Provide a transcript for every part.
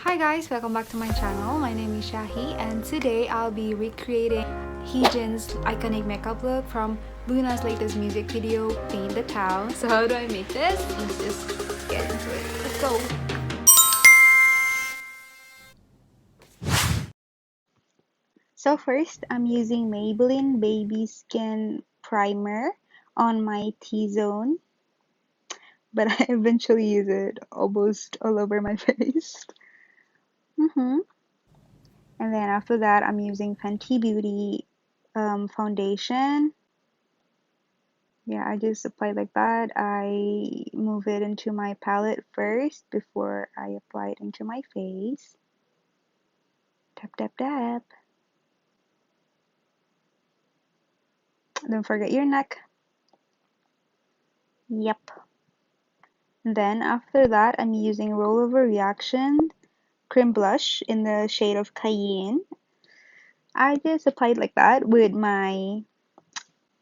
Hi guys, welcome back to my channel. My name is Syahi and today I'll be recreating Heejin's iconic makeup look from Loona's latest music video, Paint the Town. So how do I make this? Let's just get into it. Let's go! So first, I'm using Maybelline Baby Skin Primer on my T-zone, but I eventually use it almost all over my face. And then after that, I'm using Fenty Beauty foundation. Yeah, I just apply like that. I move it into my palette first before I apply it into my face. Tap, tap, tap. Don't forget your neck. Yep. And then after that, I'm using Rollover Reaction Cream Blush in the shade of Cayenne. I just applied like that with my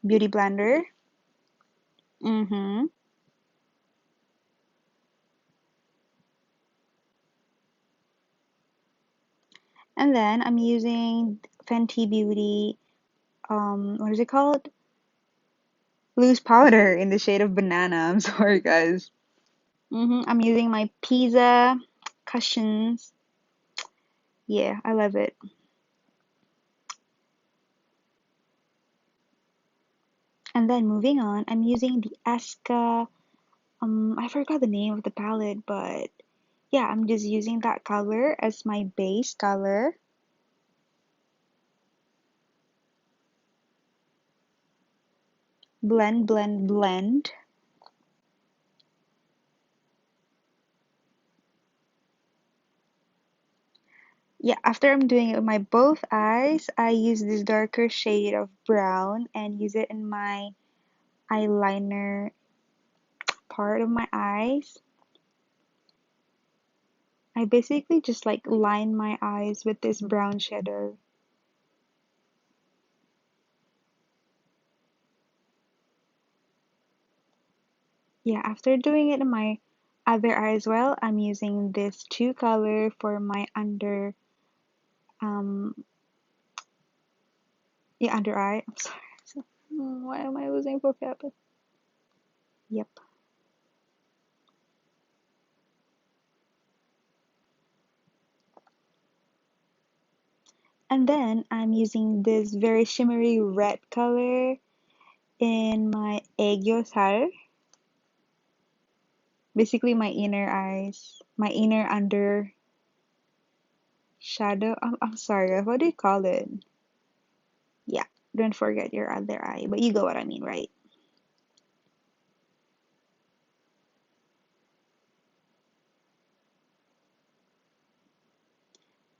beauty blender. And then I'm using Fenty Beauty, what is it called? Loose powder in the shade of banana. I'm sorry, guys. I'm using my pizza cushions. Yeah, I love it. And then moving on, I'm using the Aska. I forgot the name of the palette, but yeah, I'm just using that color as my base color. Blend, blend, blend. Yeah, after I'm doing it with my both eyes, I use this darker shade of brown and use it in my eyeliner part of my eyes. I basically just like line my eyes with this brown shadow. Yeah, after doing it in my other eye as well, I'm using this two color for my under um under eye. I'm sorry. Why am I losing vocab? Yep. And then I'm using this very shimmery red color in my Egyosal. Basically my inner eyes, my inner under shadow. I'm sorry, what do you call it? Yeah, don't forget your other eye, but you get what I mean, right?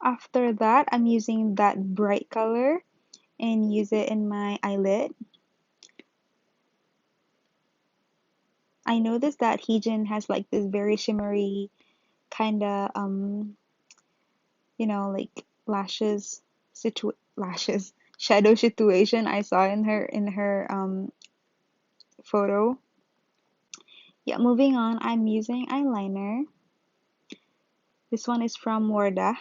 After that, I'm using that bright color and use it in my eyelid. I noticed that Heejin has like this very shimmery kind of like lashes shadow situation I saw in her photo. Yeah, moving on, I'm using eyeliner. This one is from Wardah.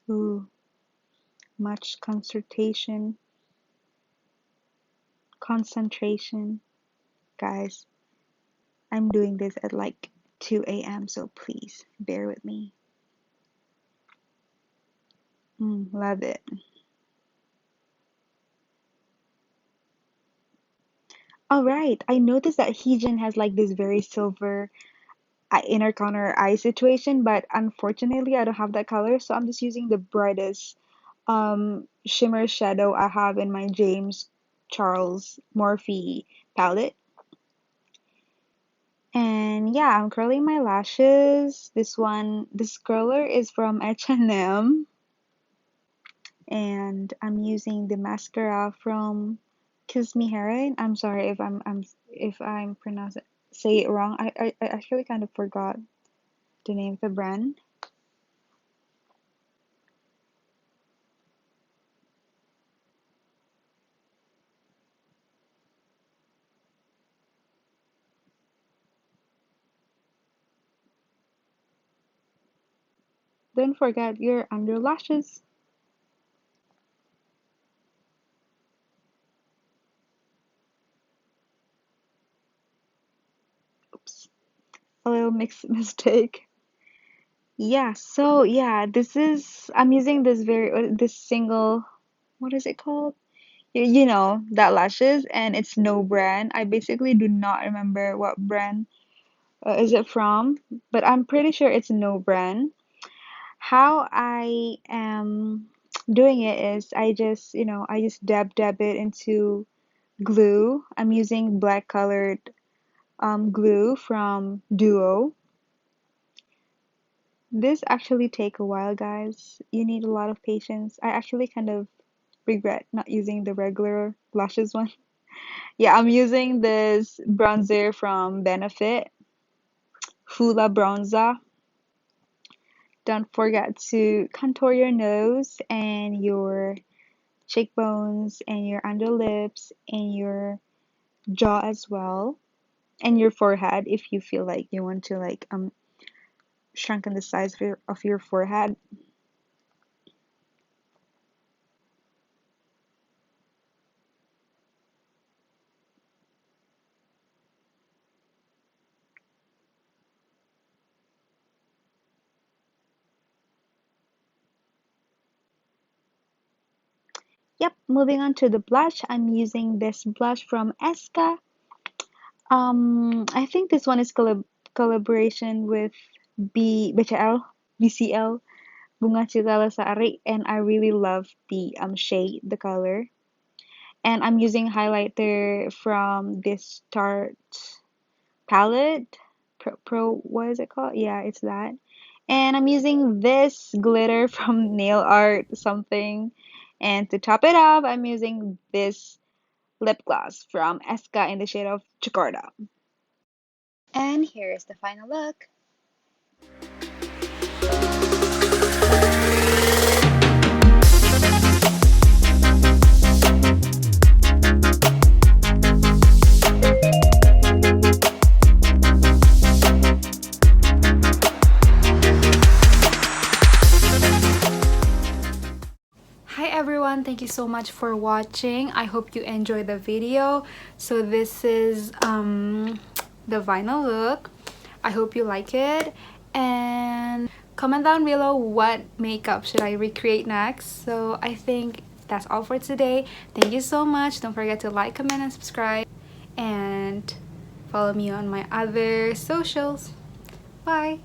Ooh, much concentration, guys. I'm doing this at like 2 a.m., so please bear with me. Love it. All right, I noticed that Heejin has like this very silver inner corner eye situation, but unfortunately I don't have that color, so I'm just using the brightest shimmer shadow I have in my James Charles Morphe palette. And yeah, I'm curling my lashes. This curler is from H&M, and I'm using the mascara from Kiss Me Heroin. I'm sorry if I'm pronouncing say it wrong. I actually kind of forgot the name of the brand. don't forget your under lashes. Oops, a little mistake. Yeah, so yeah, I'm using this this single, what is it called? You know, that lashes, and it's no brand. I basically do not remember what brand is it from, but I'm pretty sure it's no brand. How I am doing it is I just dab it into glue. I'm using black colored glue from Duo. This actually take a while, guys. You need a lot of patience. I actually kind of regret not using the regular lashes one. Yeah, I'm using this bronzer from Benefit, Hula Bronza. Don't forget to contour your nose and your cheekbones and your underlips and your jaw as well, and your forehead if you feel like you want to like shrunken the size of your forehead. Yep, moving on to the blush. I'm using this blush from Eska. I think this one is collaboration with BCL, BCL, Bunga Cita Lestari, and I really love the shade, the color. And I'm using highlighter from this Tarte palette. What is it called? Yeah, it's that. And I'm using this glitter from Nail Art something. And to top it off, I'm using this lip gloss from Eska in the shade of Jakarta. And here is the final look. Hi everyone, thank you so much for watching. I hope you enjoyed the video. So this is the final look. I hope you like it, and comment down below what makeup should I recreate next. So I think that's all for today. Thank you so much. Don't forget to like, comment, and subscribe, and follow me on my other socials. Bye.